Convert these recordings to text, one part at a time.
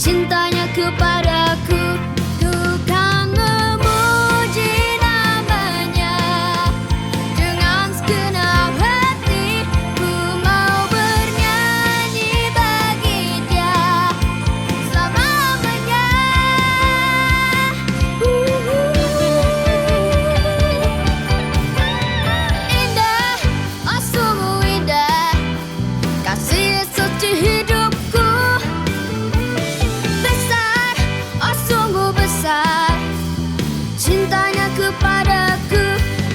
cintanya kepadaku. Ku kan memuji namanya dengan segenap hati. Ku mau bernyanyi bagi dia selamanya. Indah, oh sungguh indah kasih Yesus di hidupku. Besar, oh sungguh besar cintanya kepadaku.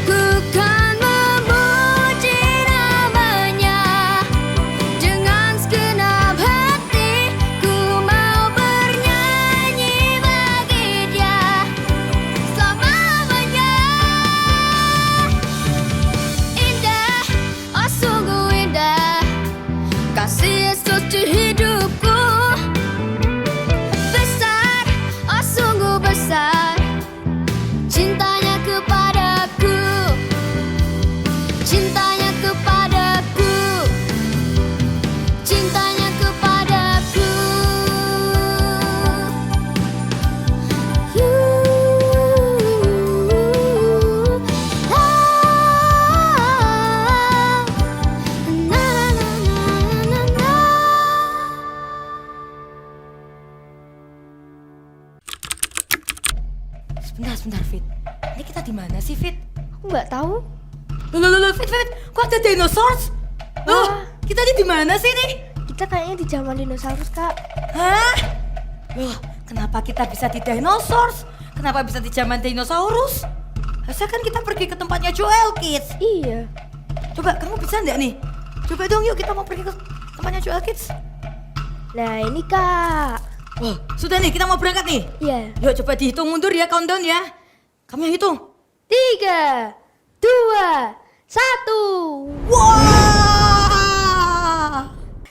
Ku kan memuji namanya dengan segenap hati. Ku mau bernyanyi bagi dia selamanya. Indah, oh sungguh indah kasih Yesus di hidupku. Besar, oh sungguh besar cintanya kepadaku. Cintanya kepadaku. Cintanya kepadaku. Sebentar, Fit. Ini kita di mana sih, Fit? Aku nggak tahu. Loh, Fit. Kok ada dinosaurus? Loh, kita di mana sih nih? Kita kayaknya di zaman dinosaurus, Kak. Hah? Loh, kenapa kita bisa di dinosaurus? Kenapa bisa di zaman dinosaurus? Harusnya kan kita pergi ke tempatnya Joel Kids. Iya. Coba, kamu bisa nggak nih? Coba dong, yuk kita mau pergi ke tempatnya Joel Kids. Nah ini, Kak. Wah, sudah nih, kita mau berangkat nih. Iya. Yuk coba dihitung mundur ya, countdown ya. Kamu yang hitung. 3, 2, 1. Wah!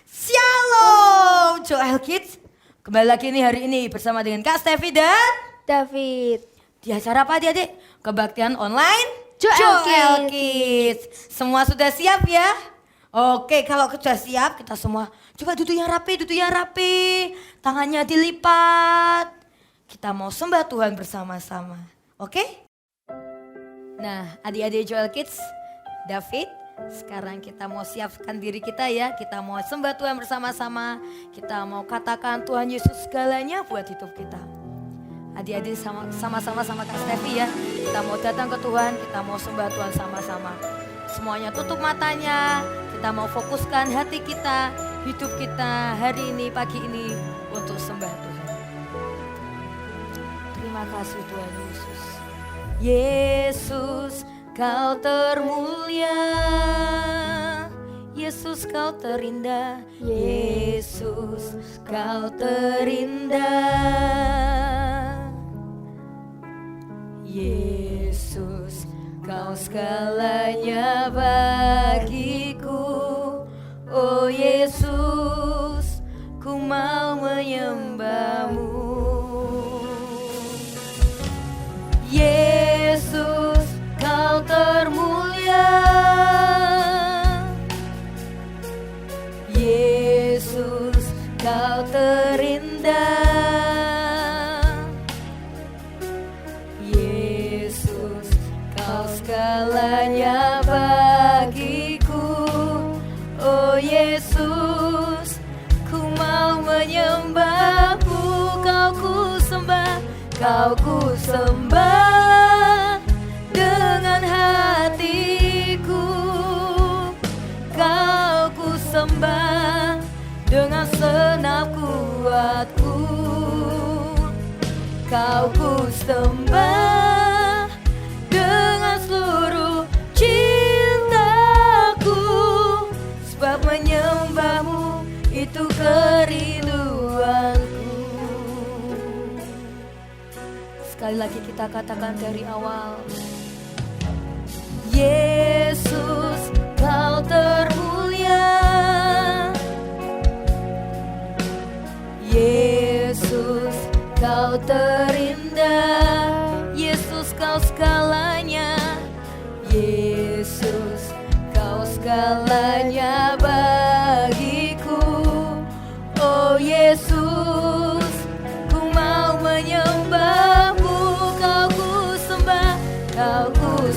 Shalom Joel Kids. Kembali lagi nih hari ini bersama dengan Kak Stevi dan David. di acara apa adik-adik? Kebaktian online Joel Kids. Semua sudah siap ya? Oke, kalau sudah siap kita semua coba duduk yang rapi. Tangannya dilipat. Kita mau sembah Tuhan bersama-sama. Oke? Nah, adik-adik Joel Kids, David, sekarang kita mau siapkan diri kita ya. Kita mau sembah Tuhan bersama-sama. Kita mau katakan Tuhan Yesus segalanya buat hidup kita. Adik-adik sama-sama sama Kak Stevi ya. Kita mau datang ke Tuhan, kita mau sembah Tuhan sama-sama. Semuanya tutup matanya. Kita mau fokuskan hati kita, hidup kita hari ini, pagi ini untuk sembah Tuhan. Terima kasih Tuhan Yesus. Yesus, Kau termulia. Yesus, Kau terindah. Yesus, Kau terindah. Yesus, Kau segalanya bagiku. Oh Yesus, ku mau menyembah-Mu. Yesus, Kau termulia. Yesus, Kau terindah. Yesus, Kau segalanya bagiku. Oh Yesus, ku mau menyembah-Mu. Kau ku sembah, Kau ku sembah dengan hatiku. Kau ku sembah dengan senap kuatku. Kau ku sembah dengan seluruh cintaku. Sebab menyembah-Mu itu kerinduanku. Sekali lagi kita katakan dari awal. Yesus, Kau termulia. Yesus, Kau terindah. Yesus, Kau segalanya. Yesus, Kau segalanya bagiku. Oh Yesus,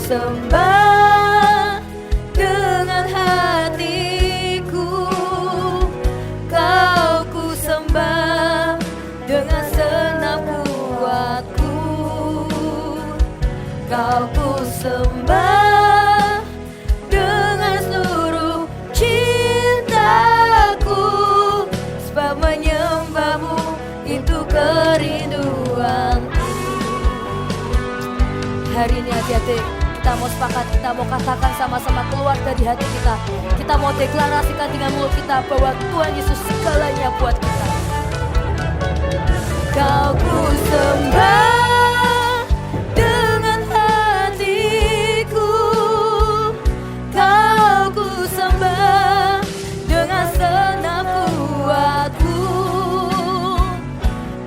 sembah dengan hatiku, Kau ku sembah dengan senang kuatku, Kau ku sembah dengan seluruh cintaku, sebab menyembahmu itu kerinduanku. Hari ini hati-hati kita mau sepakat, kita mau katakan sama-sama keluar dari hati kita. Kita mau deklarasikan dengan mulut kita bahwa Tuhan Yesus segalanya buat kita. Kau ku sembah dengan hatiku, Kau ku sembah dengan senang kuatku,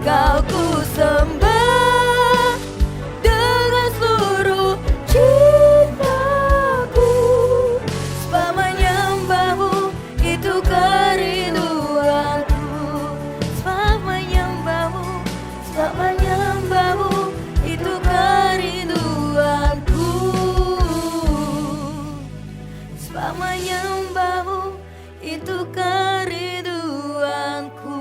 Kau ku sembah dengan seluruh cintaku, sebab menyembahmu itu kerinduanku, sebab menyembahmu itu kerinduanku, sebab menyembahmu itu kerinduanku.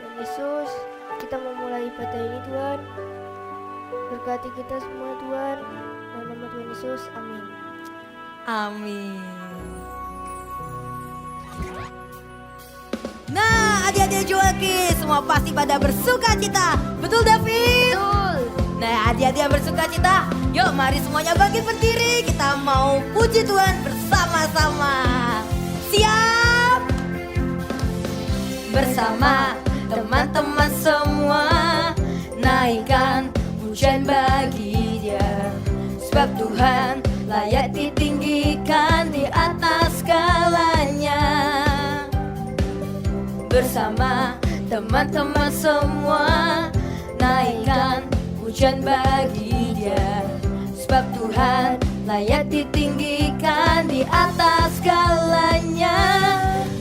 Tuhan Yesus, kita memulai ibadah ini Tuhan. Berkati kita semua Tuhan. Dalam nama Tuhan Yesus, amin. Amin. Nah, adik-adik Joaki semua pasti pada bersuka cita. Betul David? Betul. Nah, adik-adik yang bersuka cita, yuk mari semuanya bangkit berdiri. Kita mau puji Tuhan bersama-sama. Siap? Bersama teman-teman semua, naikkan pujian bagi Dia, sebab Tuhan layak ditinggikan di atas segalanya. Bersama teman-teman semua, naikkan pujian bagi Dia, sebab Tuhan layak ditinggikan di atas segalanya.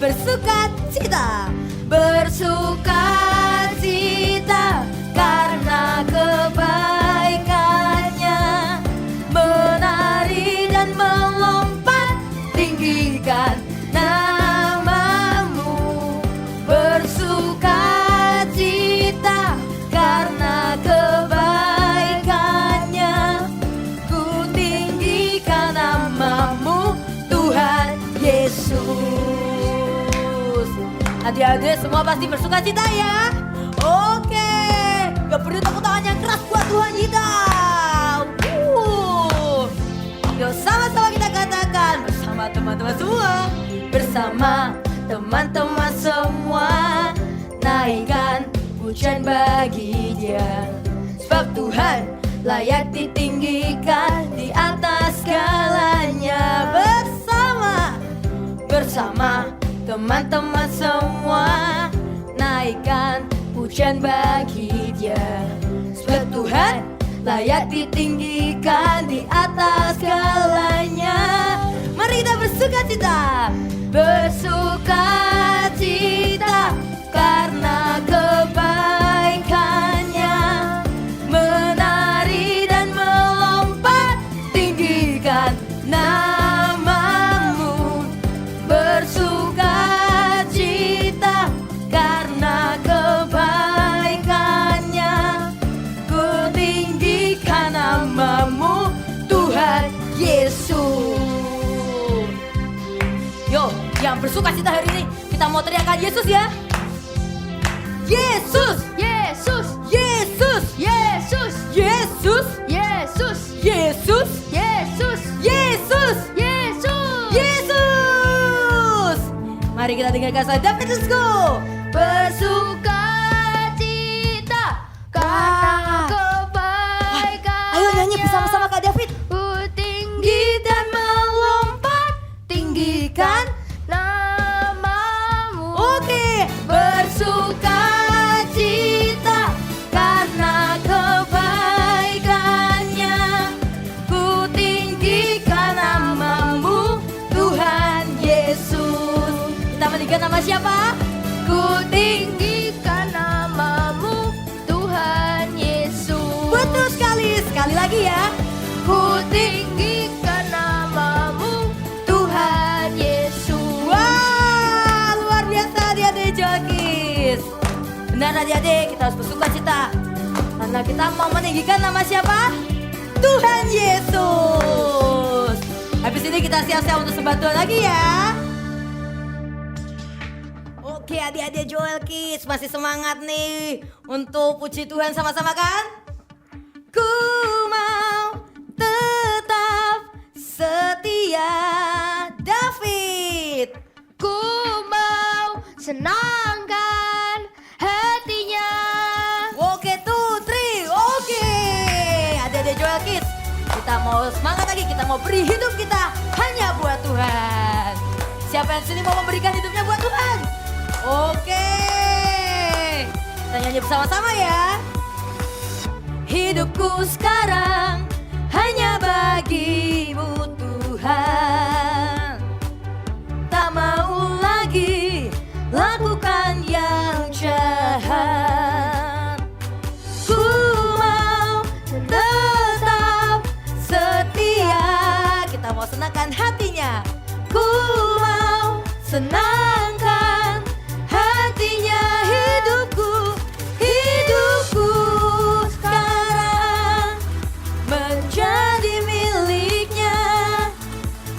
Bersuka cita, bersuka cita karena kebaikannya, menari dan melompat tinggikan namamu. Bersuka cita karena kebaikannya, ku tinggikan namamu Tuhan Yesus. Adik-adik semua pasti bersuka cita ya. Oke, gak perlu tepuk tangan yang keras buat Tuhan kita. Yuk sama-sama kita katakan bersama teman-teman semua. Bersama teman-teman semua, naikkan pujian bagi Dia, sebab Tuhan layak ditinggikan di atas segalanya. Bersama teman-teman semua, naikkan pujian bagi Dia, sebab Tuhan layak ditinggikan di atas segalanya. Mari kita bersuka cita, bersuka cita karena kebaikannya, menari dan melompat tinggikan namamu. Bersuka cita karena kebaikannya, ku tinggikan namamu Tuhan Yesus. Yo, yang bersuka cita hari ini kita mau teriakan Yesus ya. Yesus, Yesus, Yesus, Yesus, Yesus, Yesus, Yesus, Yesus, Yesus, Yesus. Yesus. Mari kita dengarkan saya David, let's go. Bersuka cita karena kebaikannya. Ayo nyanyi bersama-sama Kak David. Ku tinggi dan melompat tinggikan namamu. Oke, Bersuka cita karena kebaikannya, ku tinggikan namamu Tuhan Yesus. kita meninggikan nama siapa? Ku tinggikan namamu Tuhan Yesus. Sekali lagi ya. Ku tinggikan namamu Tuhan Yesus. Wah, luar biasa adik-adik Joakis. Benar adik-adik, kita harus bersuka cita. Karena kita mau meninggikan nama siapa? Tuhan Yesus. Habis ini kita siap-siap untuk sembah Tuhan lagi ya. Oke adik-adik Joel Kids masih semangat nih untuk puji Tuhan sama-sama kan? Ku mau tetap setia. David. Ku mau senangkan hatinya. Oke tuh, Tri. Oke. Adik-adik Joel Kids, kita mau semangat lagi. Kita mau beri hidup kita hanya buat Tuhan. Siapa yang sini mau memberikan hidupnya buat Tuhan? Oke. Kita nyanyi bersama-sama ya. Hidupku sekarang hanya bagimu Tuhan. Tak mau lagi lakukan yang jahat. Ku mau tetap setia. Kita mau senangkan hatinya. Ku mau senangkan hatinya. Hidupku sekarang menjadi miliknya,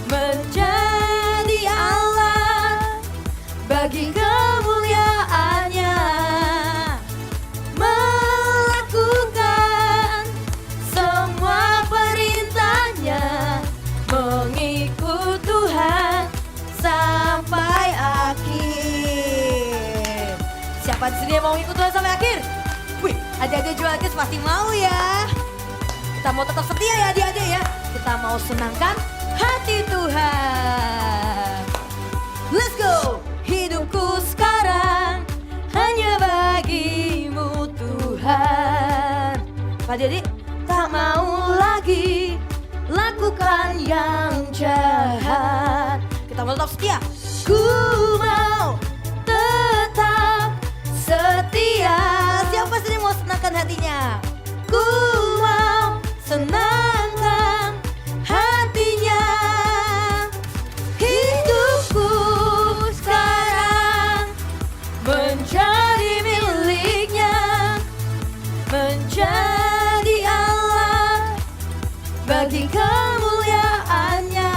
menjadi Allah bagi kemuliaannya, melakukan semua perintahnya, mengikut Tuhan sampai akhir. Siapa di sini yang mau ikut Tuhan sampai akhir? Wih, adik-adik Joakis pasti mau ya. Kita mau tetap setia ya adik-adik ya. Kita mau senangkan hati Tuhan. Let's go. Hidupku sekarang hanya bagimu Tuhan. Pak Dedi, tak mau lagi lakukan yang jahat. Kita mau tetap setia. Ku mau tetap setia. Siapa sini mau senangkan hatinya? Ku mau senangkan hatinya. Hidupku sekarang menjadi miliknya, menjadi Allah bagi kemuliaannya,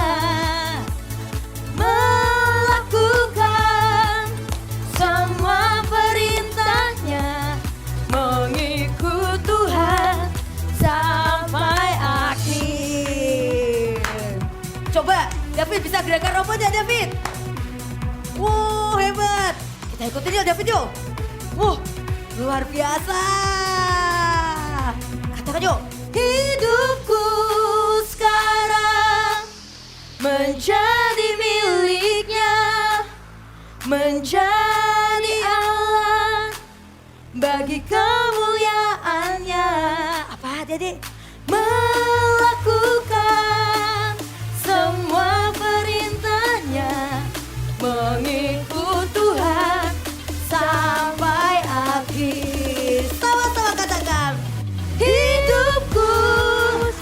melakukan semua perintahnya, mengikut Tuhan sampai akhir. Coba David bisa gerakan robotnya David. Wow, hebat. Kita ikutin yuk David yuk. Luar biasa. Katakan yuk. Hidupku sekarang menjadi miliknya, menjadi Allah bagi kemuliaannya. Apa Dede? Melakukan semua perintahnya, mengikut Tuhan sampai akhir. Sama-sama katakan. Hidupku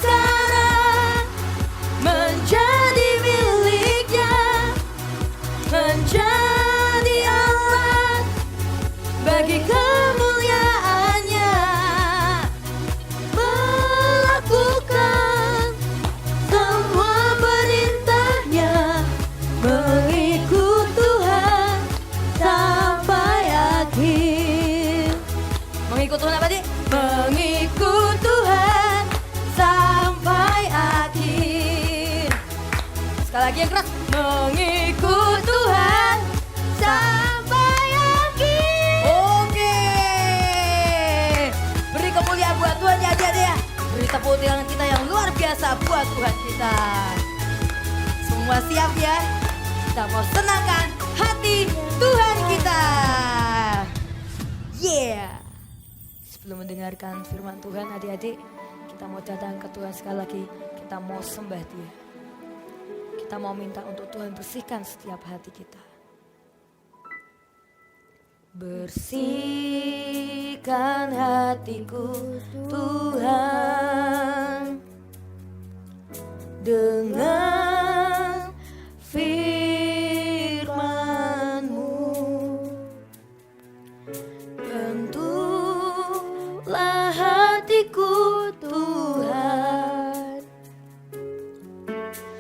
sekarang menjadi miliknya, menjadi Allah bagi kemuliaannya, melakukan semua perintahnya, mengikut Tuhan sampai akhir. Mengikut Tuhan apa sih? Mengikut Tuhan sampai akhir. Sekali lagi yang keras. Mengikut Tuhan sampai akhir. Oke. Beri kemuliaan buat Tuhan ya adik-adik ya. Beri tepuk tangan kita yang luar biasa buat Tuhan kita. Semua siap ya? Kita mau senangkan hati Tuhan kita. Yeah. Sebelum mendengarkan firman Tuhan adik-adik, kita mau datang ke Tuhan sekali lagi. Kita mau sembah Dia. Kita mau minta untuk Tuhan bersihkan setiap hati kita. Bersihkan hatiku Tuhan, dengan firman-Mu. Bentuklah hatiku Tuhan,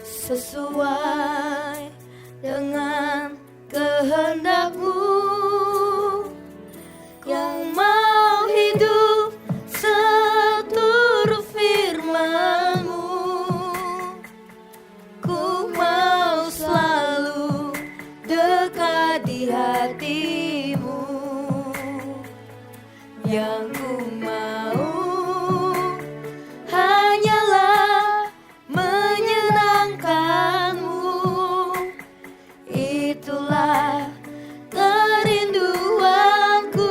sesuai dengan kehendak-Mu, yang mau hidup seturut firman-Mu. Ku mau selalu dekat di hati-Mu, yang ku mau hanyalah menyenangkan-Mu. Itulah kerinduanku.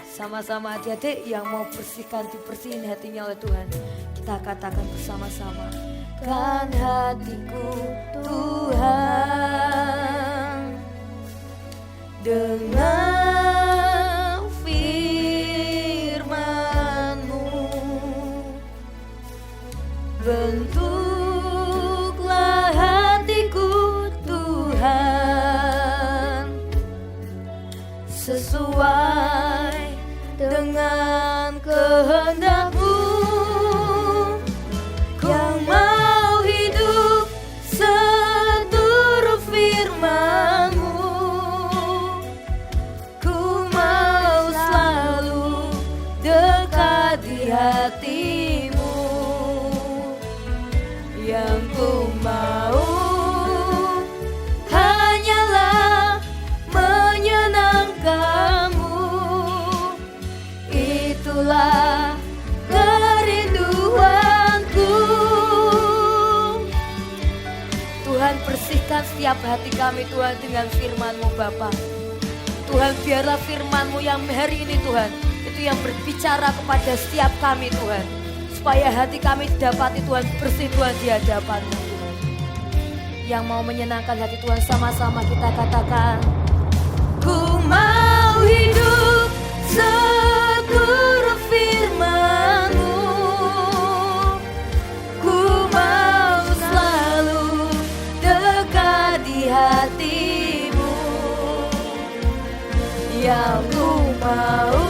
Sama-sama adik-adik yang mau bersihkan, dibersihin hatinya oleh Tuhan. Kita katakan bersama-sama. Kan hatiku Tuhan dengan firman-Mu. Bentuklah hatiku Tuhan, sesuai dengan kehendak-Mu, yang mau hidup seturut firman-Mu. Ku mau selalu dekat di hati-Mu, yang ku mau hanyalah menyenangkan-Mu. Itulah kerinduanku. Tuhan, bersihkan setiap hati kami Tuhan dengan firman-Mu Bapa. Tuhan, biarlah firman-Mu yang hari ini Tuhan, itu yang berbicara kepada setiap kami Tuhan, supaya hati kami didapati Tuhan bersih Tuhan di hadapan-Mu Tuhan. Yang mau menyenangkan hati Tuhan, sama-sama kita katakan. Ku mau hidup seturut firman-Mu, ku mau selalu dekat di hati-Mu, yang ku mau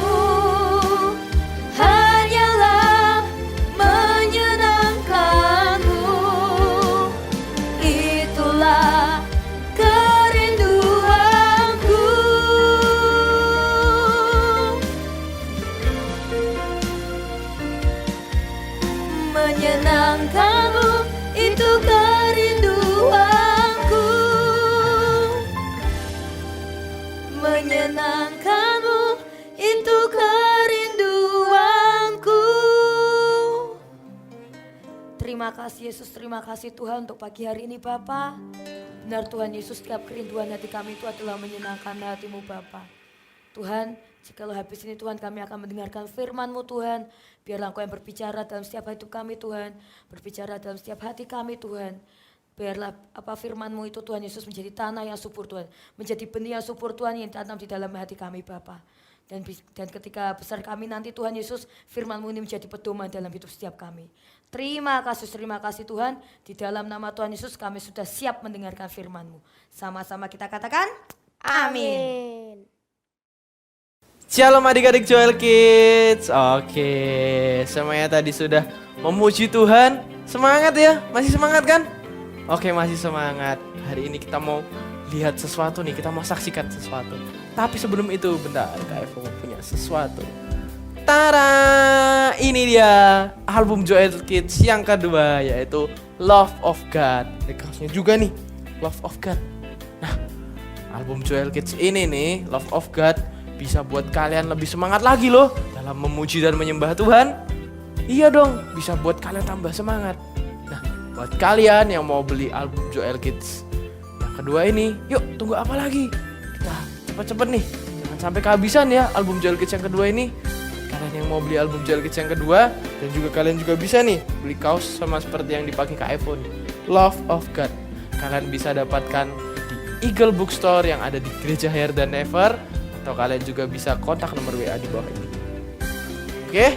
hanyalah menyenangkan-Mu. Itulah kerinduanku. Menyenangkan-Mu itu kerinduanku. Menyenangkan-Mu itu kerinduanku. Terima kasih Yesus, terima kasih Tuhan untuk pagi hari ini Bapa. Benar Tuhan Yesus, setiap kerinduan hati kami itu adalah menyenangkan hati-Mu Bapa. Tuhan, jikalau habis ini Tuhan kami akan mendengarkan firman-Mu Tuhan. Biarlah Engkau yang berbicara dalam setiap hidup kami Tuhan. Berbicara dalam setiap hati kami Tuhan. Biarlah apa firman-Mu itu Tuhan Yesus menjadi tanah yang subur Tuhan. Menjadi benih yang subur Tuhan yang ditanam di dalam hati kami Bapa. Dan ketika besar kami nanti Tuhan Yesus, firman-Mu ini menjadi pedoman dalam hidup setiap kami. Terima kasih Tuhan. Di dalam nama Tuhan Yesus kami sudah siap mendengarkan firman-Mu. Sama-sama kita katakan, amin. Shalom adik-adik Joel Kids. Oke, semuanya tadi sudah memuji Tuhan. Semangat ya, masih semangat kan? Oke, masih semangat. Hari ini kita mau lihat sesuatu nih, kita mau saksikan sesuatu. Tapi sebelum itu, bentar, Kak Evo punya sesuatu. Tara, ini dia album Joel Kids yang kedua, yaitu Love of God. Kaosnya juga nih, Love of God. Nah, album Joel Kids ini nih, Love of God, bisa buat kalian lebih semangat lagi loh dalam memuji dan menyembah Tuhan. Iya dong, bisa buat kalian tambah semangat. Nah, buat kalian yang mau beli album Joel Kids yang kedua ini, yuk tunggu apa lagi? Kita cepet-cepet nih, jangan sampai kehabisan ya album Joel Kids yang kedua ini. Kalian yang mau beli album Joel Kids yang kedua, dan juga kalian juga bisa nih beli kaos sama seperti yang dipakai Kak iPhone, Love of God. Kalian bisa dapatkan di Eagle Bookstore yang ada di Gereja Here dan Never, atau kalian juga bisa kontak nomor WA di bawah ini. Oke,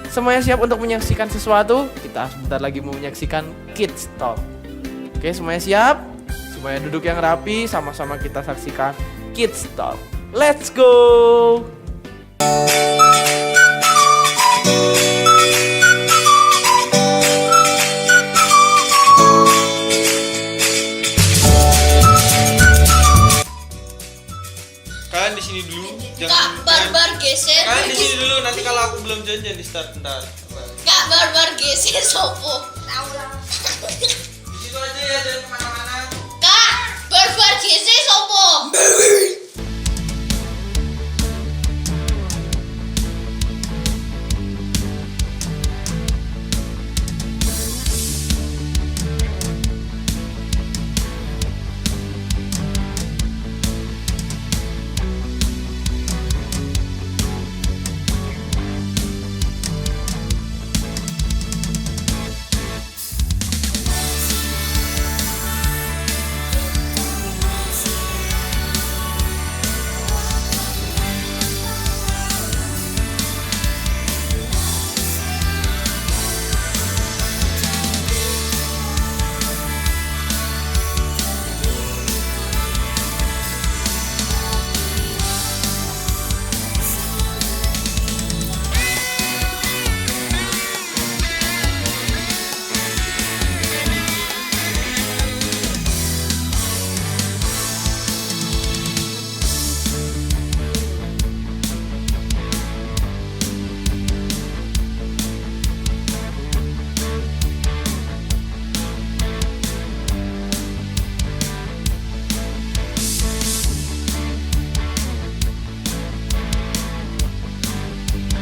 semuanya siap untuk menyaksikan sesuatu? Kita sebentar lagi mau menyaksikan Kids Talk. Oke, semuanya siap? Semuanya duduk yang rapi, sama-sama kita saksikan Kids Talk. Let's go! Kalian di sini dulu, Kak, barbar geser. Kalian di sini dulu, nanti kalau aku belum janjian di start ntar. Kak, barbar geser sopo. Di situ aja ya, jangan kemana-mana. Kak, barbar geser sopo.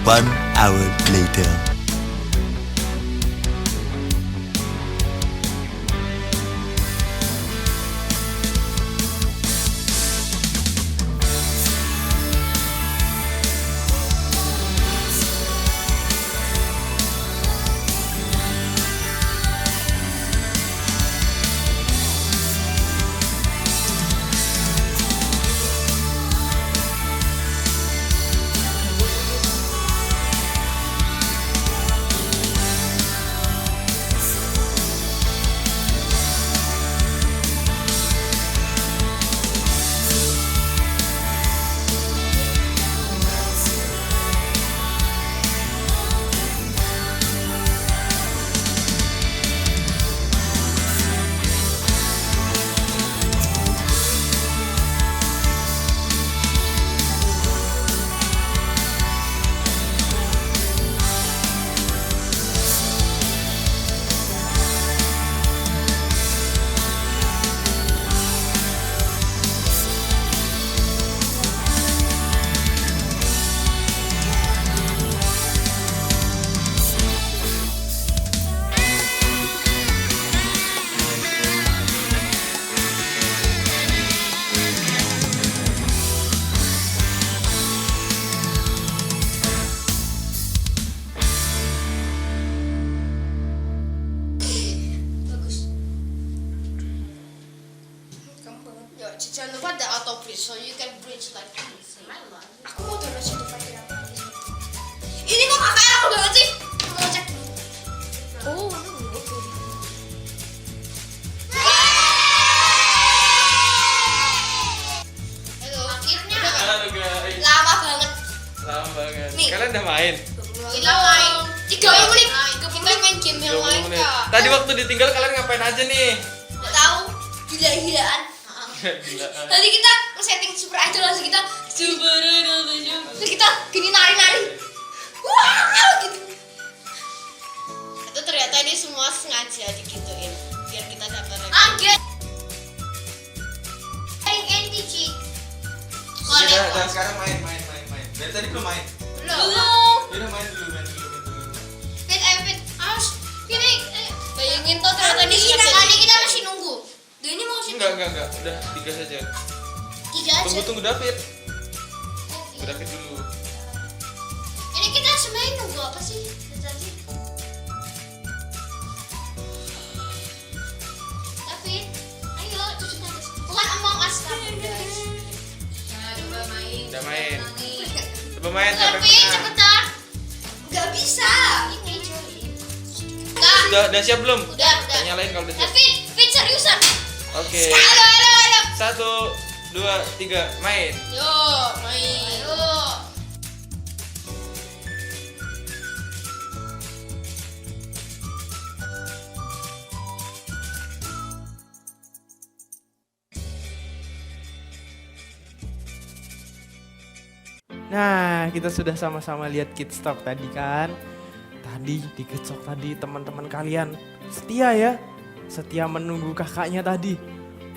One hour later. Yo, jangan lupa ada auto bridge, so you can bridge like this. Aku mau download situ pakai apa? Ini kok kakak aku banget sih? Mau cek. Oh, oke. Halo, akhirnya Halo guys. lama banget. Lama banget. Nih. Kalian udah main? Kita main 30 menit. Kita main game yang 20 lain menit. kak. Tadi waktu ditinggal kalian ngapain aja nih? Nggak tahu, gila-gilaan. Gila. Tadi kita nge-setting super idol langsung kita super idol terus kita gini nari-nari. Wah, gitu. Itu ternyata ini semua sengaja digituin biar kita dapat ranking. Angget. Ranking cheat. Udah, dan sekarang main. Dari tadi belum main. Belum. Udah main dulu. Fit. Awas. Gini, bayangin tuh ternyata ini kali kita masih nunggu. Duh, ini mau sih. Enggak. Udah 3 saja. 3 aja. Tunggu David. Tunggu David dulu. Ini kita sebenarnya nunggu apa sih? Tadi. David, ayo cuci tangan. Bukan Among Us kamu guys. Udah main. Coba main sampai David, mana? cepetan. Enggak Gak bisa. Ini Joy. Udah. Udah siap belum? Udah. Nyalain kalau udah siap. Fit seriusan. Oke. Halo. 1, 2, 3, main. Yo, main. Ayo. Nah, kita sudah sama-sama lihat Kids Talk tadi kan. Tadi di Kids Talk tadi teman-teman kalian setia ya. Setia menunggu kakaknya tadi.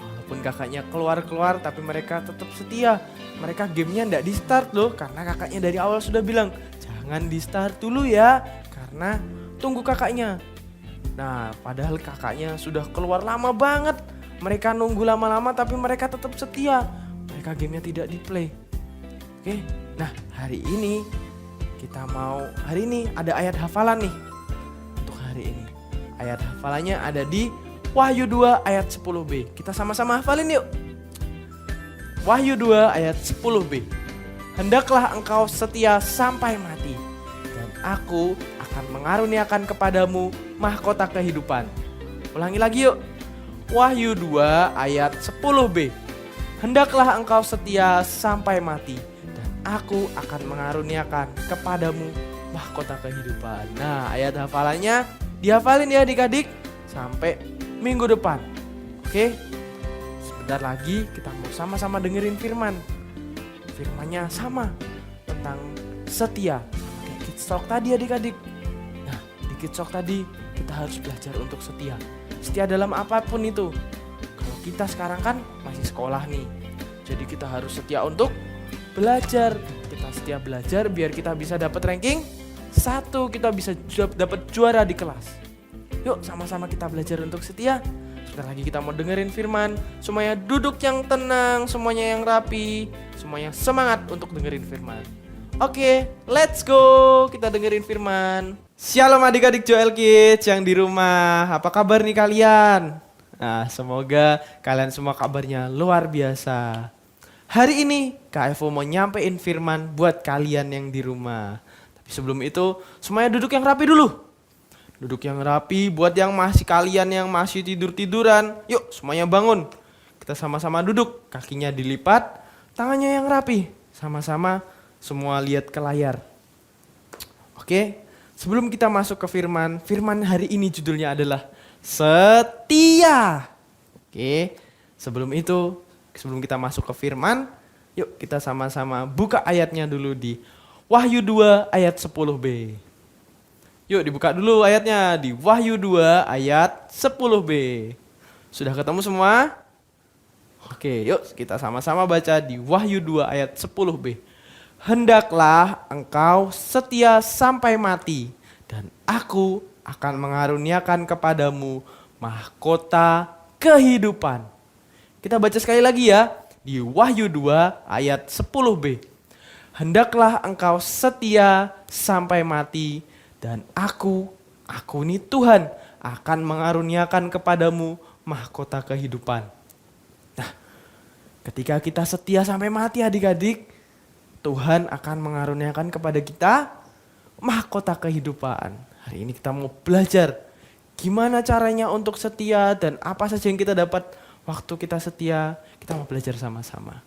Walaupun kakaknya keluar-keluar tapi mereka tetap setia. Mereka gamenya ndak di start loh. Karena kakaknya dari awal sudah bilang jangan di start dulu ya. Karena tunggu kakaknya. Nah, padahal kakaknya sudah keluar lama banget. Mereka nunggu lama-lama tapi mereka tetap setia. Mereka gamenya tidak di play. Oke, nah hari ini ada ayat hafalan nih untuk hari ini. Ayat hafalannya ada di Wahyu 2 ayat 10b. Kita sama-sama hafalin yuk. Wahyu 2 ayat 10b. Hendaklah engkau setia sampai mati, dan aku akan mengaruniakan kepadamu mahkota kehidupan. Ulangi lagi yuk. Wahyu 2 ayat 10b. Hendaklah engkau setia sampai mati, aku akan mengaruniakan kepadamu mahkota kehidupan. Nah, ayat hafalannya dihafalin ya adik-adik sampai minggu depan. Oke, sebentar lagi kita mau sama-sama dengerin firman. Firmannya sama tentang setia. Kayak Kids Talk tadi adik-adik. Nah, di Kids Talk tadi kita harus belajar untuk setia. Setia dalam apapun itu. Kalau kita sekarang kan masih sekolah nih. Jadi kita harus setia untuk belajar. Kita setia belajar biar kita bisa dapat ranking 1, kita bisa dapat juara di kelas. Yuk sama-sama kita belajar untuk setia. Sebentar lagi kita mau dengerin firman. Semuanya duduk yang tenang, semuanya yang rapi, semuanya semangat untuk dengerin firman. Oke, let's go. Kita dengerin firman. Shalom adik-adik Joel Kids yang di rumah. Apa kabar nih kalian? Nah, semoga kalian semua kabarnya luar biasa. Hari ini Kak Evo mau nyampein firman buat kalian yang di rumah. Tapi sebelum itu semuanya duduk yang rapi dulu. Duduk yang rapi buat kalian yang masih tidur-tiduran. Yuk semuanya bangun. Kita sama-sama duduk, kakinya dilipat, tangannya yang rapi. Sama-sama semua lihat ke layar. Oke, sebelum kita masuk ke firman hari ini judulnya adalah setia. Oke, sebelum kita masuk ke firman, yuk kita sama-sama buka ayatnya dulu di Wahyu 2 ayat 10b. Yuk dibuka dulu ayatnya di Wahyu 2 ayat 10b. Sudah ketemu semua? Oke, yuk kita sama-sama baca di Wahyu 2 ayat 10b. Hendaklah engkau setia sampai mati, dan aku akan mengaruniakan kepadamu mahkota kehidupan. Kita baca sekali lagi ya, di Wahyu 2 ayat 10b. Hendaklah engkau setia sampai mati, dan aku ini Tuhan, akan mengaruniakan kepadamu mahkota kehidupan. Nah, ketika kita setia sampai mati adik-adik, Tuhan akan mengaruniakan kepada kita mahkota kehidupan. Hari ini kita mau belajar gimana caranya untuk setia dan apa saja yang kita dapat waktu kita setia. Kita mau belajar sama-sama.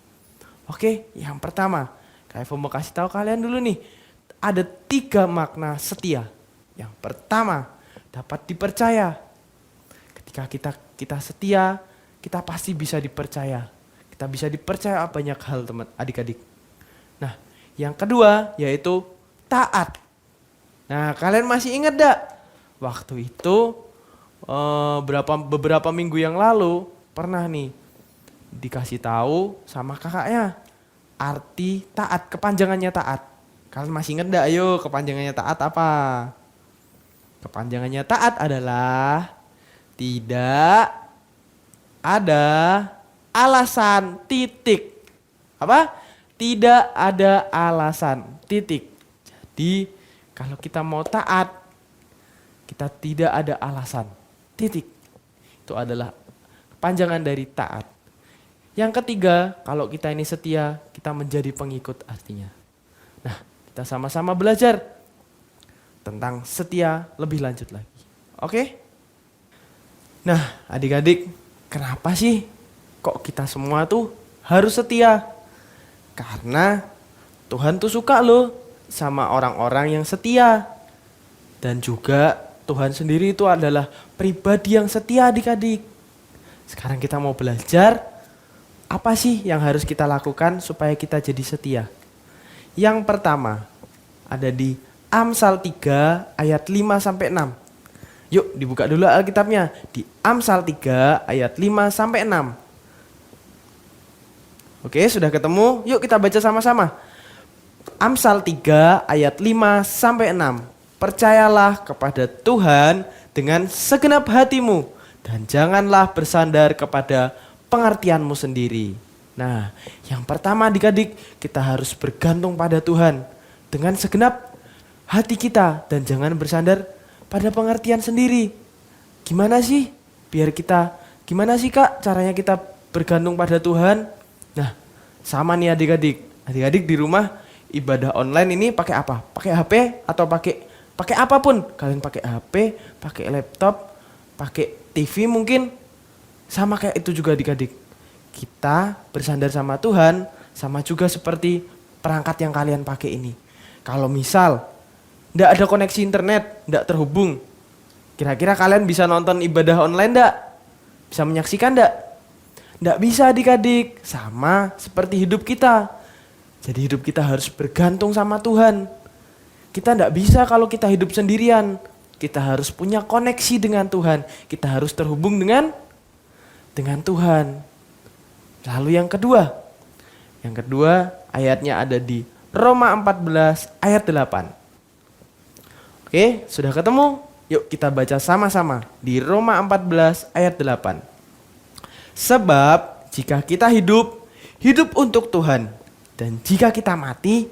Oke, yang pertama, Kak Evo mau kasih tahu kalian dulu nih. Ada 3 makna setia. Yang pertama, dapat dipercaya. Ketika kita setia, kita pasti bisa dipercaya. Kita bisa dipercaya banyak hal teman adik-adik. Nah, yang kedua yaitu taat. Nah, kalian masih ingat gak? Waktu itu beberapa minggu yang lalu pernah nih dikasih tahu sama kakaknya arti taat, kepanjangannya taat. Kalian masih ingat gak? Ayo, kepanjangannya taat apa? Kepanjangannya taat adalah tidak ada alasan titik. Apa? Tidak ada alasan titik. Jadi kalau kita mau taat, kita tidak ada alasan titik. Itu adalah kepanjangan dari taat. Yang ketiga, kalau kita ini setia, kita menjadi pengikut artinya. Nah, kita sama-sama belajar. tentang setia lebih lanjut lagi. Oke? Nah, adik-adik, kenapa sih kok kita semua tuh harus setia? Karena Tuhan tuh suka loh sama orang-orang yang setia. Dan juga Tuhan sendiri itu adalah pribadi yang setia, adik-adik. Sekarang kita mau belajar apa sih yang harus kita lakukan supaya kita jadi setia. Yang pertama ada di Amsal 3 ayat 5-6. Yuk dibuka dulu Alkitabnya di Amsal 3 ayat 5-6. Oke, sudah ketemu? Yuk kita baca sama-sama. Amsal 3 ayat 5-6. Percayalah kepada Tuhan dengan segenap hatimu dan janganlah bersandar kepada pengertianmu sendiri. Nah, yang pertama adik-adik, kita harus bergantung pada Tuhan dengan segenap hati kita dan jangan bersandar pada pengertian sendiri. Gimana sih gimana sih Kak caranya kita bergantung pada Tuhan? Nah, sama nih adik-adik. Adik-adik di rumah ibadah online ini pakai apa? Pakai HP atau pakai apapun? Kalian pakai HP, pakai laptop, pakai TV mungkin? Sama kayak itu juga adik-adik. Kita bersandar sama Tuhan sama juga seperti perangkat yang kalian pakai ini. Kalau misal nggak ada koneksi internet, nggak terhubung, kira-kira kalian bisa nonton ibadah online nggak? Bisa menyaksikan nggak? Nggak bisa adik-adik. Sama seperti hidup kita. Jadi hidup kita harus bergantung sama Tuhan. Kita nggak bisa kalau kita hidup sendirian. Kita harus punya koneksi dengan Tuhan. Kita harus terhubung dengan Tuhan. Lalu yang kedua ayatnya ada di Roma 14 ayat 8. Oke, sudah ketemu? Yuk kita baca sama-sama di Roma 14 ayat 8. Sebab jika kita hidup untuk Tuhan. Dan jika kita mati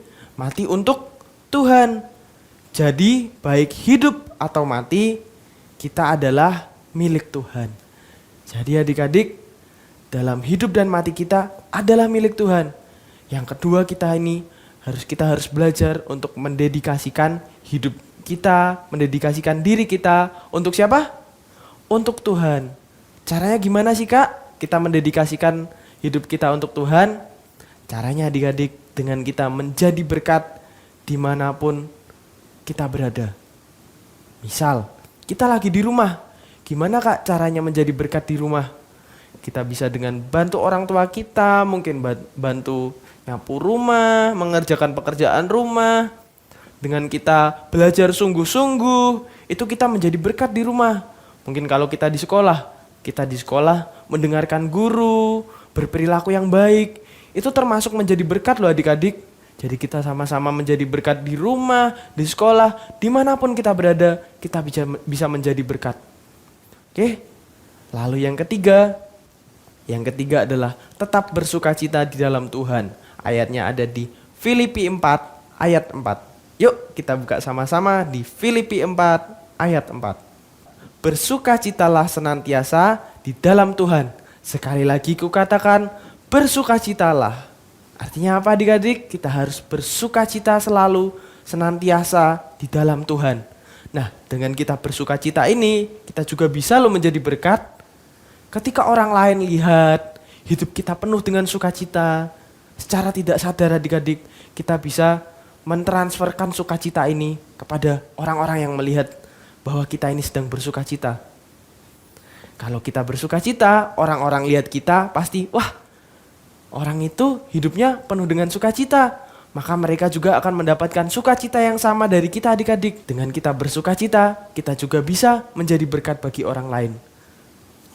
untuk Tuhan. Jadi baik hidup atau mati, kita adalah milik Tuhan. Jadi adik-adik, dalam hidup dan mati kita adalah milik Tuhan. Yang kedua kita harus belajar untuk mendedikasikan hidup kita, mendedikasikan diri kita untuk siapa? Untuk Tuhan. Caranya gimana sih Kak? Kita mendedikasikan hidup kita untuk Tuhan. Caranya adik-adik dengan kita menjadi berkat dimanapun kita berada. Misal, kita lagi di rumah. Gimana Kak caranya menjadi berkat di rumah? Kita bisa dengan bantu orang tua kita, mungkin bantu nyapu rumah, mengerjakan pekerjaan rumah. Dengan kita belajar sungguh-sungguh, itu kita menjadi berkat di rumah. Mungkin kalau kita di sekolah mendengarkan guru, berperilaku yang baik, itu termasuk menjadi berkat loh adik-adik. Jadi kita sama-sama menjadi berkat di rumah, di sekolah, dimanapun kita berada, kita bisa menjadi berkat. Oke, lalu yang ketiga adalah tetap bersukacita di dalam Tuhan. Ayatnya ada di Filipi 4 ayat 4. Yuk kita buka sama-sama di Filipi 4 ayat 4. Bersukacitalah senantiasa di dalam Tuhan. Sekali lagi kukatakan, bersukacitalah. Artinya apa adik-adik? Kita harus bersukacita selalu, senantiasa di dalam Tuhan. Nah, dengan kita bersukacita ini, kita juga bisa loh menjadi berkat. Ketika orang lain lihat hidup kita penuh dengan sukacita, secara tidak sadar adik-adik, kita bisa mentransferkan sukacita ini kepada orang-orang yang melihat bahwa kita ini sedang bersukacita. Kalau kita bersukacita, orang-orang lihat kita pasti, wah, orang itu hidupnya penuh dengan sukacita. Maka mereka juga akan mendapatkan sukacita yang sama dari kita adik-adik. Dengan kita bersukacita, kita juga bisa menjadi berkat bagi orang lain.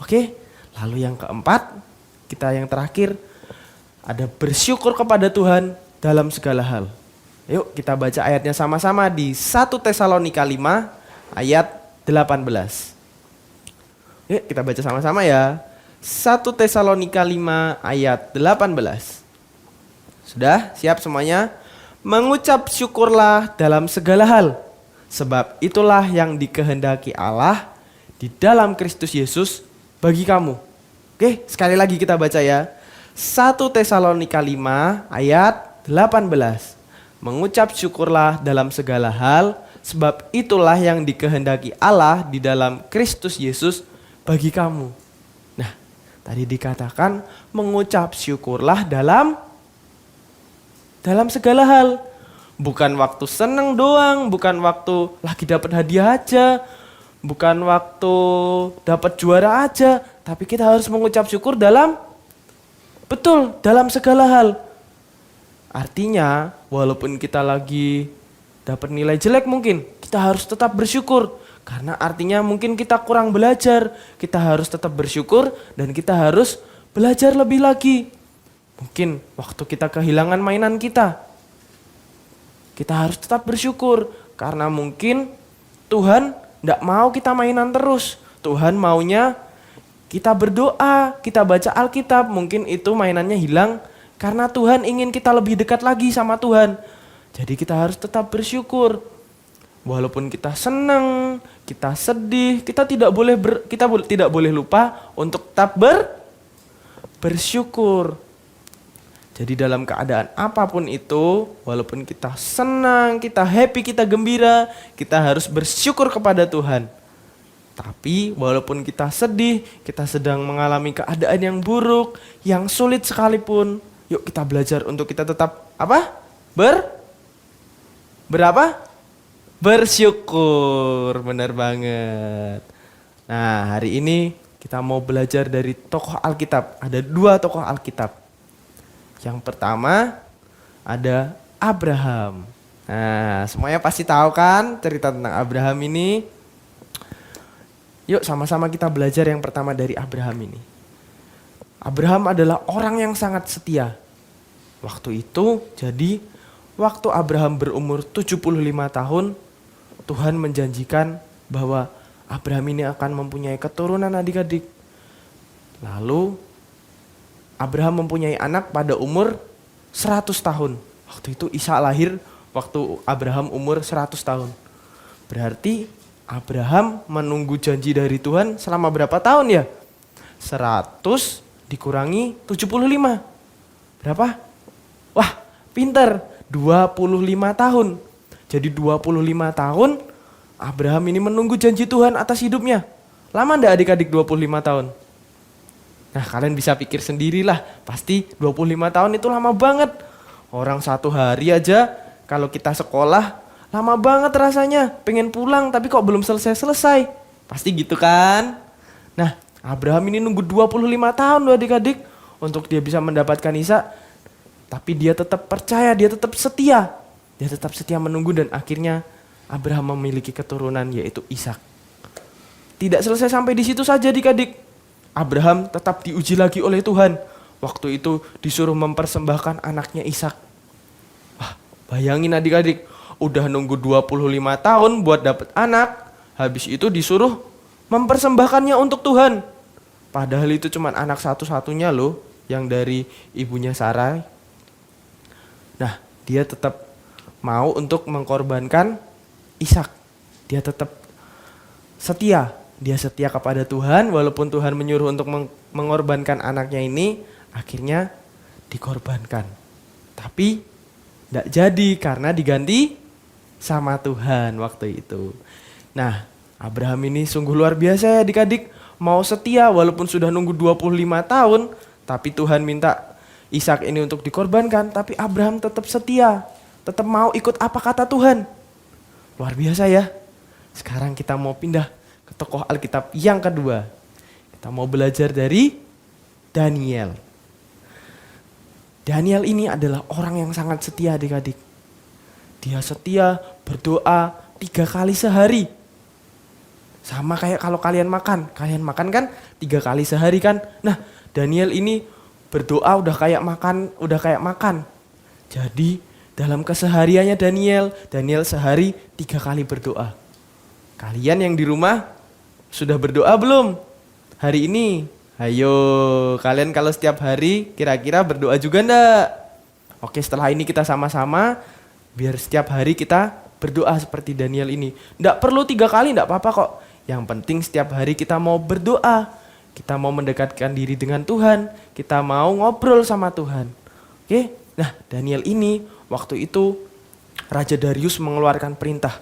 Oke, lalu yang keempat, yang terakhir, ada bersyukur kepada Tuhan dalam segala hal. Yuk kita baca ayatnya sama-sama di 1 Tesalonika 5 ayat 18. Yuk kita baca sama-sama ya. 1 Tesalonika 5 ayat 18. Sudah siap semuanya? Mengucap syukurlah dalam segala hal, sebab itulah yang dikehendaki Allah di dalam Kristus Yesus bagi kamu. Oke, sekali lagi kita baca ya. 1 Tesalonika 5 ayat 18. Mengucap syukurlah dalam segala hal, sebab itulah yang dikehendaki Allah di dalam Kristus Yesus bagi kamu. Nah, tadi dikatakan mengucap syukurlah dalam segala hal. Bukan waktu seneng doang, bukan waktu lagi dapat hadiah aja, bukan waktu dapat juara aja, tapi kita harus mengucap syukur dalam segala hal. Artinya, walaupun kita lagi dapat nilai jelek mungkin, kita harus tetap bersyukur. Karena artinya mungkin kita kurang belajar, kita harus tetap bersyukur dan kita harus belajar lebih lagi. Mungkin waktu kita kehilangan mainan kita harus tetap bersyukur. Karena mungkin Tuhan tidak mau kita mainan terus. Tuhan maunya kita berdoa, kita baca Alkitab, mungkin itu mainannya hilang karena Tuhan ingin kita lebih dekat lagi sama Tuhan. Jadi kita harus tetap bersyukur. Walaupun kita senang, kita sedih, kita tidak boleh lupa untuk tetap bersyukur. Jadi dalam keadaan apapun itu, walaupun kita senang, kita happy, kita gembira, kita harus bersyukur kepada Tuhan. Tapi walaupun kita sedih, kita sedang mengalami keadaan yang buruk, yang sulit sekalipun, yuk kita belajar untuk kita tetap bersyukur. Benar banget. Nah, hari ini kita mau belajar dari tokoh Alkitab. Ada 2 tokoh Alkitab. Yang pertama ada Abraham. Nah, semuanya pasti tahu kan cerita tentang Abraham ini. Yuk sama-sama kita belajar yang pertama dari Abraham ini. Abraham adalah orang yang sangat setia. Waktu itu, jadi waktu Abraham berumur 75 tahun, Tuhan menjanjikan bahwa Abraham ini akan mempunyai keturunan adik-adik. Lalu Abraham mempunyai anak pada umur 100 tahun. Waktu itu Ishak lahir waktu Abraham umur 100 tahun. Berarti Abraham menunggu janji dari Tuhan selama berapa tahun ya? 100 dikurangi 75. Berapa? Wah, pinter. 25 tahun. Jadi 25 tahun Abraham ini menunggu janji Tuhan atas hidupnya. Lama enggak adik-adik 25 tahun? Nah, kalian bisa pikir sendirilah, pasti 25 tahun itu lama banget. Orang 1 hari aja kalau kita sekolah lama banget rasanya, pengen pulang tapi kok belum selesai-selesai. Pasti gitu kan? Nah, Abraham ini nunggu 25 tahun loh adik-adik untuk dia bisa mendapatkan Ishak. Tapi dia tetap percaya, dia tetap setia. Dia tetap setia menunggu dan akhirnya Abraham memiliki keturunan yaitu Ishak. Tidak selesai sampai di situ saja adik-adik. Abraham tetap diuji lagi oleh Tuhan. Waktu itu disuruh mempersembahkan anaknya Ishak. Wah, bayangin adik-adik, udah nunggu 25 tahun buat dapet anak, habis itu disuruh mempersembahkannya untuk Tuhan. Padahal itu cuma anak satu-satunya loh, yang dari ibunya Sarai. Nah, dia tetap mau untuk mengkorbankan Ishak. Dia tetap setia. Dia setia kepada Tuhan, walaupun Tuhan menyuruh untuk mengorbankan anaknya ini, akhirnya dikorbankan. Tapi tidak jadi karena diganti sama Tuhan waktu itu. Nah, Abraham ini sungguh luar biasa ya adik-adik. Mau setia walaupun sudah nunggu 25 tahun, tapi Tuhan minta Ishak ini untuk dikorbankan, tapi Abraham tetap setia. Tetap mau ikut apa kata Tuhan. Luar biasa ya. Sekarang kita mau pindah ke tokoh Alkitab yang kedua. Kita mau belajar dari Daniel. Daniel ini adalah orang yang sangat setia adik-adik. Dia setia berdoa 3 kali sehari. Sama kayak kalau kalian makan. Kalian makan kan 3 kali sehari kan. Nah, Daniel ini berdoa udah kayak makan. Jadi dalam kesehariannya Daniel sehari 3 kali berdoa. Kalian yang di rumah sudah berdoa belum? Hari ini? Ayo, kalian kalau setiap hari kira-kira berdoa juga enggak? Oke, setelah ini kita sama-sama biar setiap hari kita berdoa seperti Daniel ini. Enggak perlu 3 kali, enggak apa-apa kok. Yang penting setiap hari kita mau berdoa. Kita mau mendekatkan diri dengan Tuhan. Kita mau ngobrol sama Tuhan. Oke, nah Daniel ini waktu itu Raja Darius mengeluarkan perintah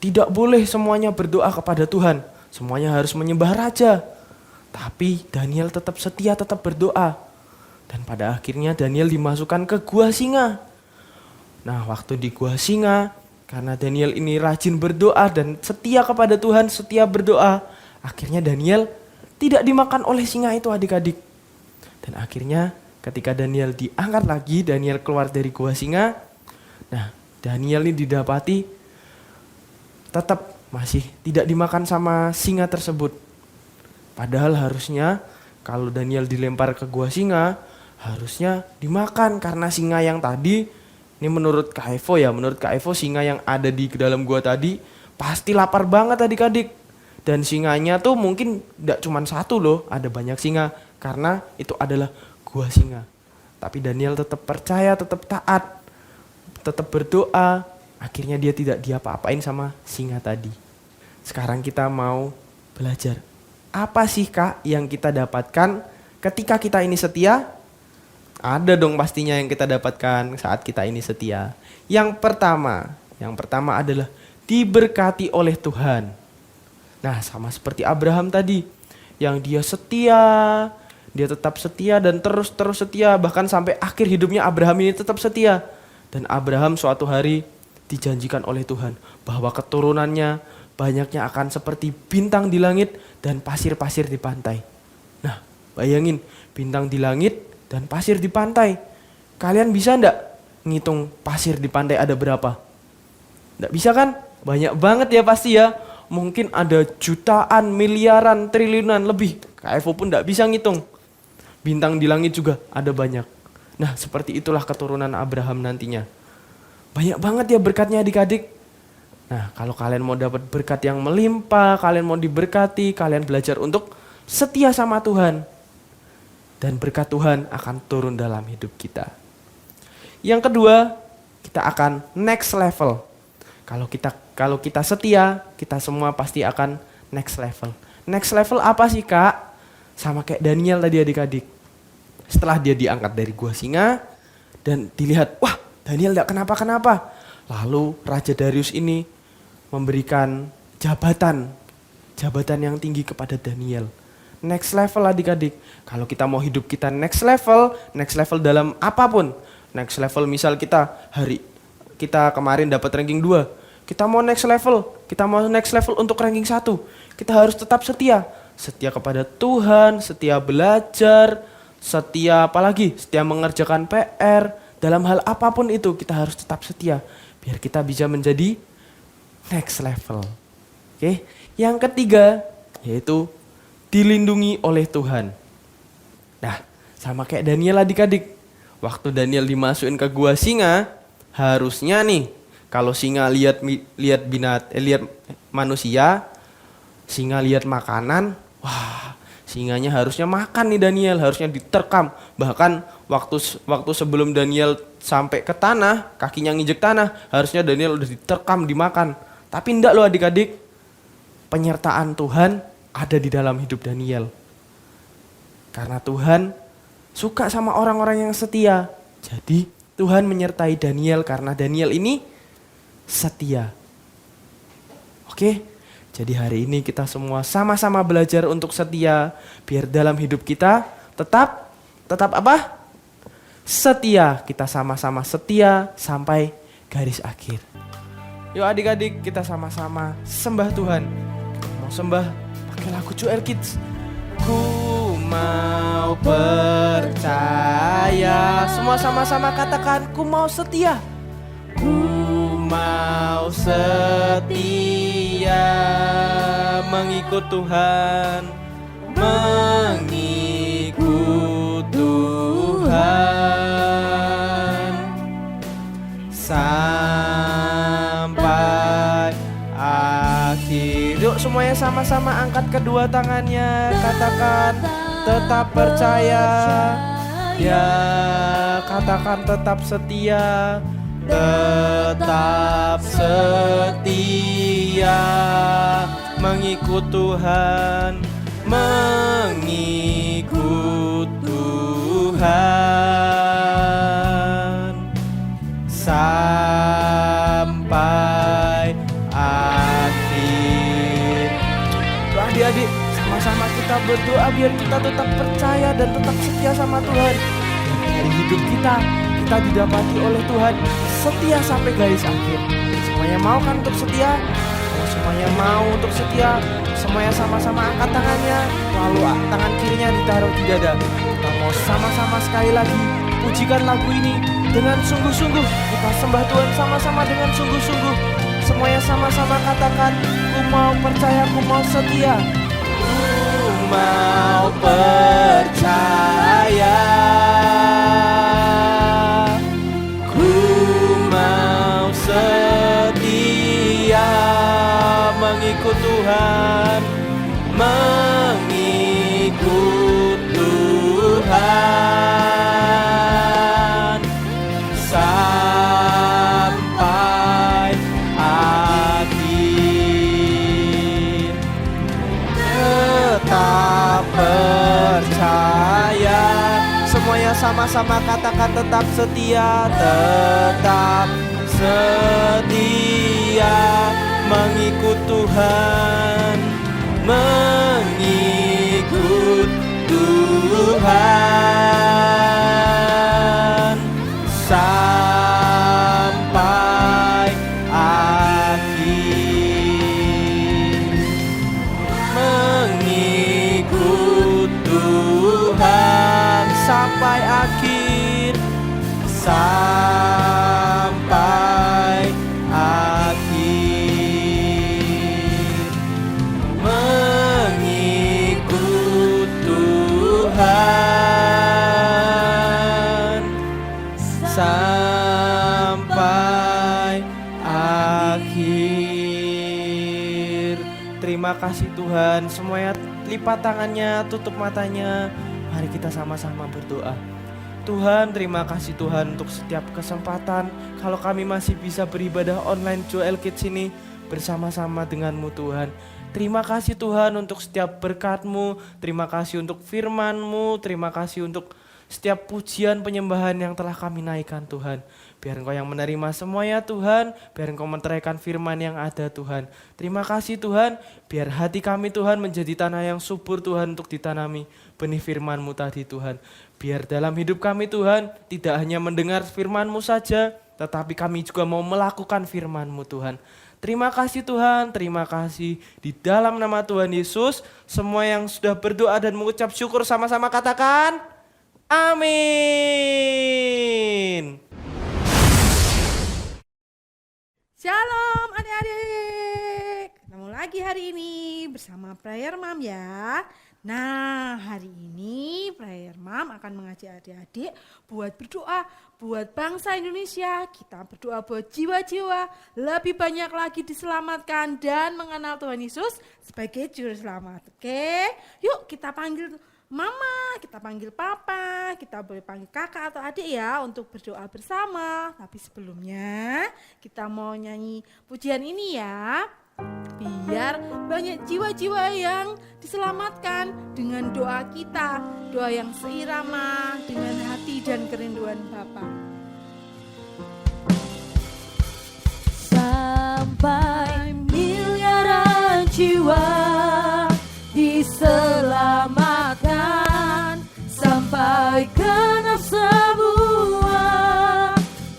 tidak boleh semuanya berdoa kepada Tuhan. Semuanya harus menyembah raja. Tapi Daniel tetap setia, tetap berdoa. Dan pada akhirnya Daniel dimasukkan ke gua singa. Nah, waktu di gua singa, karena Daniel ini rajin berdoa dan setia kepada Tuhan, setia berdoa, akhirnya Daniel tidak dimakan oleh singa itu, adik-adik. Dan akhirnya ketika Daniel diangkat lagi, Daniel keluar dari gua singa. Nah, Daniel ini didapati tetap masih tidak dimakan sama singa tersebut. Padahal harusnya kalau Daniel dilempar ke gua singa, harusnya dimakan karena singa yang tadi, ini menurut Kak Evo ya, menurut Kak Evo singa yang ada di dalam gua tadi pasti lapar banget adik-adik. Dan singanya tuh mungkin tidak cuma satu loh, ada banyak singa karena itu adalah gua singa. Tapi Daniel tetap percaya, tetap taat, tetap berdoa. Akhirnya dia tidak diapa-apain sama singa tadi. Sekarang kita mau belajar. Apa sih Kak yang kita dapatkan ketika kita ini setia? Ada dong pastinya yang kita dapatkan saat kita ini setia. Yang pertama adalah diberkati oleh Tuhan. Nah, sama seperti Abraham tadi, yang dia setia, dia tetap setia dan terus setia, bahkan sampai akhir hidupnya Abraham ini tetap setia. Dan Abraham suatu hari dijanjikan oleh Tuhan bahwa keturunannya banyaknya akan seperti bintang di langit dan pasir-pasir di pantai. Nah, bayangin bintang di langit dan pasir di pantai. Kalian bisa enggak ngitung pasir di pantai ada berapa? Enggak bisa kan? Banyak banget ya pasti ya. Mungkin ada jutaan, miliaran, triliunan lebih. Kak Evo pun enggak bisa ngitung. Bintang di langit juga ada banyak. Nah, seperti itulah keturunan Abraham nantinya. Banyak banget ya berkatnya adik-adik. Nah, kalau kalian mau dapat berkat yang melimpah, kalian mau diberkati, kalian belajar untuk setia sama Tuhan. Dan berkat Tuhan akan turun dalam hidup kita. Yang kedua, kita akan next level. Kalau kita setia, kita semua pasti akan next level. Next level apa sih Kak? Sama kayak Daniel tadi adik-adik. Setelah dia diangkat dari gua singa dan dilihat, wah Daniel tidak kenapa-kenapa. Lalu Raja Darius ini memberikan jabatan yang tinggi kepada Daniel. Next level adik-adik. Kalau kita mau hidup kita next level dalam apapun. Next level misal kita kemarin dapat ranking 2. Kita mau next level untuk ranking 1. Kita harus tetap setia. Setia kepada Tuhan, setia belajar, setia apalagi? Setia mengerjakan PR. Dalam hal apapun itu kita harus tetap setia. Biar kita bisa menjadi next level. Oke. Yang ketiga yaitu dilindungi oleh Tuhan. Nah, sama kayak Daniel adik-adik. Waktu Daniel dimasukin ke gua singa, harusnya nih kalau singa lihat manusia, singa lihat makanan, wah, singanya harusnya makan nih Daniel, harusnya diterkam. Bahkan waktu sebelum Daniel sampai ke tanah, kakinya nginjek tanah, harusnya Daniel udah diterkam, dimakan. Tapi enggak loh adik-adik. Penyertaan Tuhan ada di dalam hidup Daniel. Karena Tuhan suka sama orang-orang yang setia. Jadi Tuhan menyertai Daniel karena Daniel ini setia. Oke, jadi hari ini kita semua sama-sama belajar untuk setia. Biar dalam hidup kita tetap apa? Setia. Kita sama-sama setia sampai garis akhir. Yuk adik-adik kita sama-sama sembah Tuhan. Mau sembah pakai lagu Joel Kids. Ku mau percaya. Semua sama-sama katakan, ku mau setia. Ku mau setia mengikut Tuhan, mengikut Tuhan sampai akhir. Yuk semuanya sama-sama angkat kedua tangannya, katakan tetap percaya. Ya, katakan tetap setia. Tetap setia mengikut Tuhan, mengikut Tuhan sampai akhir. berdoa biar kita tetap percaya dan tetap setia sama Tuhan. Dan dari hidup kita didapati oleh Tuhan setia sampai garis akhir. Semuanya mau kan untuk setia? Kalau semuanya mau untuk setia, semuanya sama-sama angkat tangannya, lalu tangan kirinya ditaruh di dada. Kita mau sama-sama sekali lagi pujikan lagu ini dengan sungguh-sungguh. Kita sembah Tuhan sama-sama dengan sungguh-sungguh. Semuanya sama-sama katakan, ku mau percaya, ku mau setia. Ku mau percaya, ku mau setia mengikut Tuhan, mengikut Tuhan sampai akhir. Tetap percaya, semuanya sama-sama katakan tetap setia, tetap setia mengikut Tuhan, mengikut Tuhan sampai akhir, mengikut Tuhan sampai akhir, sampai akhir, mengikut Tuhan sampai akhir. Terima kasih Tuhan. Semuanya lipat tangannya, tutup matanya. Mari kita sama-sama berdoa. Tuhan, terima kasih Tuhan untuk setiap kesempatan kalau kami masih bisa beribadah online Joel Kids ini bersama-sama dengan-Mu Tuhan. Terima kasih Tuhan untuk setiap berkat-Mu, terima kasih untuk firman-Mu, terima kasih untuk setiap pujian penyembahan yang telah kami naikkan Tuhan. Biar Engkau yang menerima semuanya Tuhan, biar Engkau menteraikan firman yang ada Tuhan. Terima kasih Tuhan, biar hati kami Tuhan menjadi tanah yang subur Tuhan untuk ditanami benih firman-Mu tadi Tuhan. Biar dalam hidup kami Tuhan tidak hanya mendengar firman-Mu saja, tetapi kami juga mau melakukan firman-Mu Tuhan. Terima kasih Tuhan, terima kasih. Di dalam nama Tuhan Yesus, semua yang sudah berdoa dan mengucap syukur sama-sama katakan, amin. Shalom adik-adik, ketemu lagi hari ini bersama Prayer Mom ya. Nah hari ini Prayer Mom akan mengajak adik-adik buat berdoa buat bangsa Indonesia. Kita berdoa buat jiwa-jiwa lebih banyak lagi diselamatkan dan mengenal Tuhan Yesus sebagai juru selamat. Oke, yuk kita panggil Mama, kita panggil Papa, kita boleh panggil kakak atau adik ya untuk berdoa bersama. Tapi sebelumnya kita mau nyanyi pujian ini ya. Biar banyak jiwa-jiwa yang diselamatkan dengan doa kita. Doa yang seirama dengan hati dan kerinduan Bapa. Sampai miliaran jiwa diselamatkan, sampai genap semua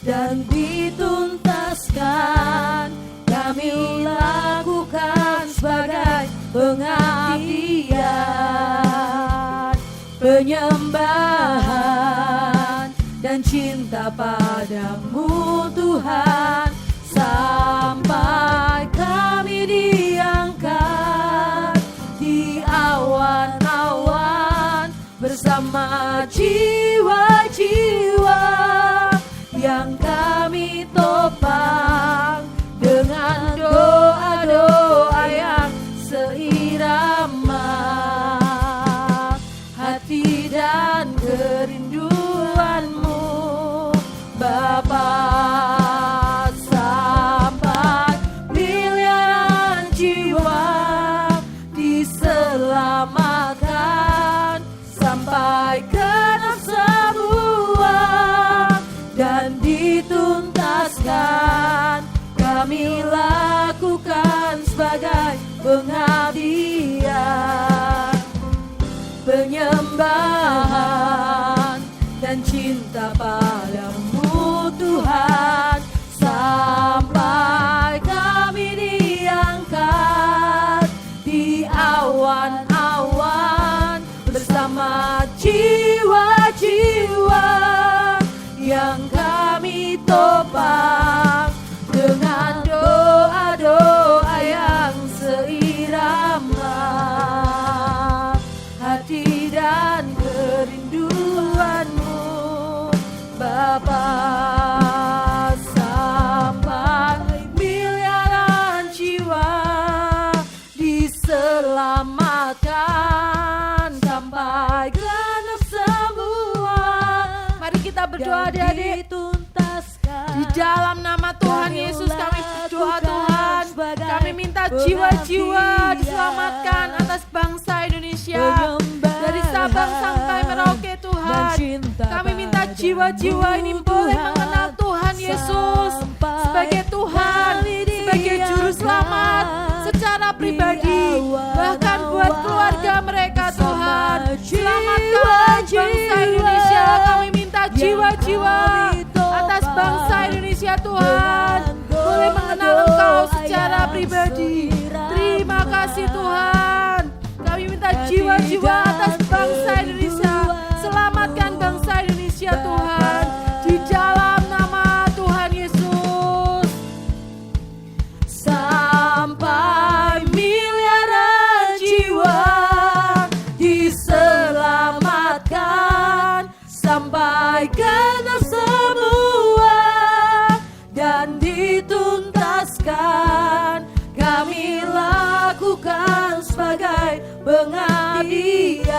dan dituntaskan, kami lakukan sebagai pengabdian, penyembahan dan cinta padamu Tuhan, sampai kami diangkat di awan-awan bersama jiwa-jiwa yang kami topang dengan doa-doa yang seirama hati dan kerinduanmu Bapa. Sampai miliaran jiwa diselamatkan, sampai genap semua dan dituntaskan, kami lakukan sebagai pengabdian, penyembahan dan cinta padamu Tuhan, sampai kami diangkat di awan-awan bersama jiwa-jiwa yang kami topang dengan doa-doa yang seirama hati dan kerinduanmu Bapa, sampai miliaran jiwa diselamatkan, sampai genap semua. Mari kita berdoa adik-adik. Di dalam nama Tuhan Yesus kami berdoa Tuhan, kami minta jiwa-jiwa diselamatkan atas bangsa Indonesia, dari Sabang sampai Merauke Tuhan. Kami minta jiwa-jiwa ini boleh mengenal Tuhan Yesus sebagai Tuhan, sebagai Juru Selamat secara pribadi, bahkan buat keluarga mereka Tuhan. Selamatkan bangsa Indonesia, kami minta jiwa-jiwa atas bangsa Indonesia Tuhan boleh mengenal Engkau secara pribadi. Terima kasih Tuhan, kami minta jiwa-jiwa atas bangsa Indonesia. Selamatkan bangsa Indonesia Tuhan, di dalam nama Tuhan Yesus. Sampai miliaran jiwa diselamatkan, sampai genap semua dan dituntaskan, kami lakukan sebagai pengabdian,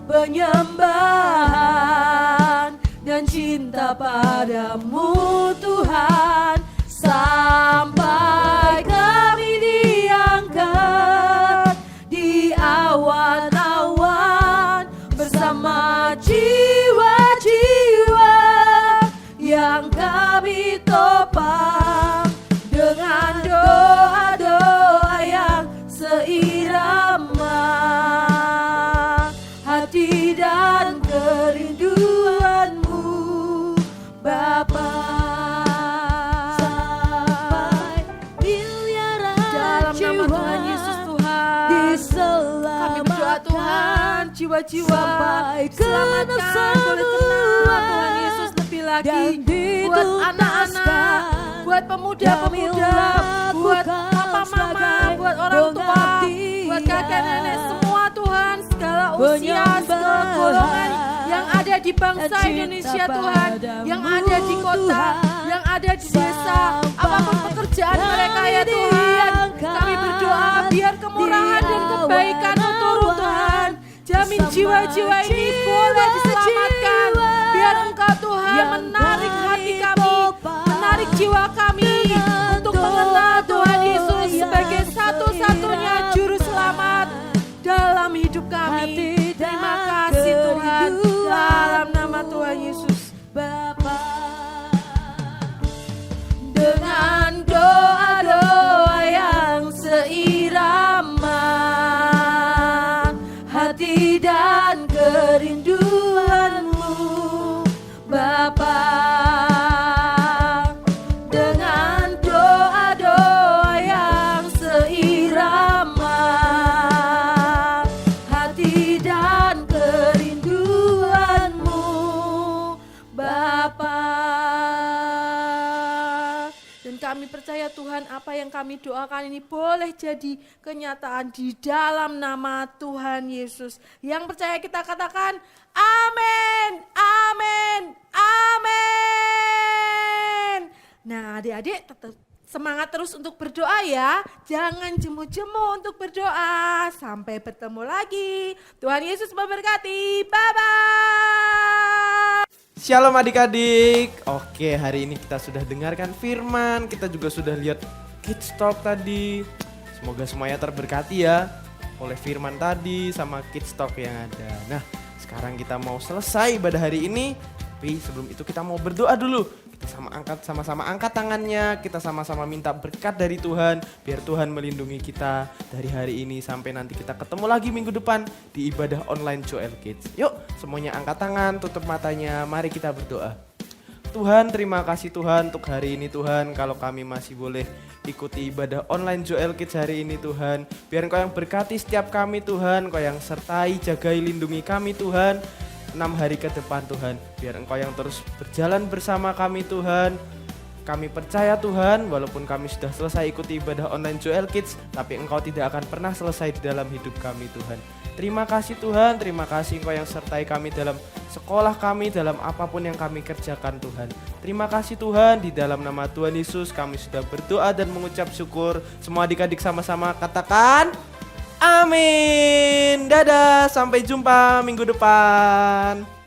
penyembahan dan cinta padamu Tuhan, sampai kami diangkat di awan-awan bersama jiwa-jiwa yang kami topang dengan doa-doa yang seirama hati dan kerinduanmu Bapa. Sampai miliaran dalam nama Tuhan Yesus Tuhan kami berdoa Tuhan, jiwa-jiwa selamatkan, boleh kenal Tuhan Yesus lebih lagi, buat anak-anak, buat pemuda-pemuda, buat papa-mama, buat orang tua, buat kakek nenek, semua Tuhan, segala usia, segala golongan yang ada di bangsa Indonesia Tuhan, yang ada di kota, yang ada di desa, apapun pekerjaan mereka ya Tuhan, kami berdoa biar kemurahan dan kebaikan turun Tuhan, jamin jiwa-jiwa ini boleh diselamatkan, biar Engkau Tuhan menarik hati kami, menarik jiwa kami untuk mengenal Tuhan Yesus sebagai satu-satunya juru selamat dalam hidup kami. Terima kasih Tuhan, dalam nama Tuhan Yesus Bapa. Dengan doa-doa yang seirama hati dan kerinduanmu Bapa, dengan doa-doa yang seirama hati dan kerinduanmu Bapa. Dan kami percaya Tuhan, apa yang kami doakan ini boleh jadi kenyataan di dalam nama Tuhan Yesus. Yang percaya kita katakan amin, amin, amin. Nah adik-adik tetap semangat terus untuk berdoa ya. Jangan jemu-jemu untuk berdoa. Sampai bertemu lagi. Tuhan Yesus memberkati. Bye-bye. Shalom adik-adik. Oke, hari ini kita sudah dengarkan firman, kita juga sudah lihat Kids Talk tadi. Semoga semuanya terberkati ya oleh firman tadi sama Kids Talk yang ada. Nah, sekarang kita mau selesai pada hari ini. Tapi sebelum itu kita mau berdoa dulu. Kita sama-sama angkat tangannya, kita sama-sama minta berkat dari Tuhan, biar Tuhan melindungi kita dari hari ini sampai nanti kita ketemu lagi minggu depan di ibadah online Joel Kids. Yuk, semuanya angkat tangan, tutup matanya, mari kita berdoa. Tuhan, terima kasih Tuhan untuk hari ini Tuhan, kalau kami masih boleh ikuti ibadah online Joel Kids hari ini Tuhan. Biar Engkau yang berkati setiap kami Tuhan, Engkau yang sertai, jagai, lindungi kami Tuhan. 6 hari ke depan Tuhan, biar Engkau yang terus berjalan bersama kami Tuhan. Kami percaya Tuhan, walaupun kami sudah selesai ikuti ibadah online Joel Kids, tapi Engkau tidak akan pernah selesai di dalam hidup kami Tuhan. Terima kasih Tuhan, terima kasih Engkau yang sertai kami dalam sekolah kami, dalam apapun yang kami kerjakan Tuhan. Terima kasih Tuhan, di dalam nama Tuhan Yesus kami sudah berdoa dan mengucap syukur. Semua adik-adik sama-sama katakan amin. Dadah, sampai jumpa minggu depan.